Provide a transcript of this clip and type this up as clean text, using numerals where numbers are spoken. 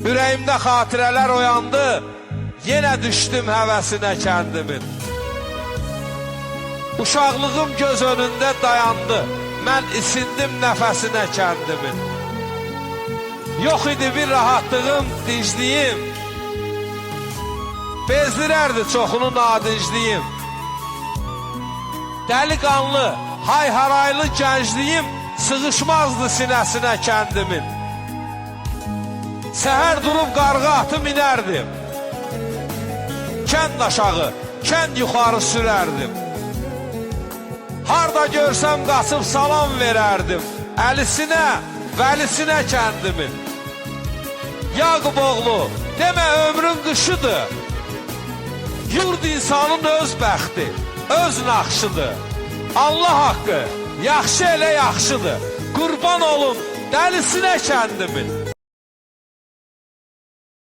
Ürəyimdə xatirələr oyandı, yenə düşdüm həvəsinə kəndimin. Uşaqlığım göz önündə dayandı, mən isindim nəfəsinə kəndimin. Yox idi bir rahatlığım, dincliyim, bezdirərdi çoxunu nadincliyim. Dəliqanlı, hay-haraylı gəncliyim sığışmazdı sinəsinə kəndimin. Səhər durub qarğı atı minərdim, kənd aşağı, kənd yuxarı sürərdim. Harda görsəm qaçıb salam verərdim, əlisinə, vəlisinə kəndimin. Yaqub oğlu, demə ömrün qışıdır, yurd insanın öz bəxti, öz naxşıdır. Allah haqqı, yaxşı elə yaxşıdır, qurban olun dəlisinə kəndimin.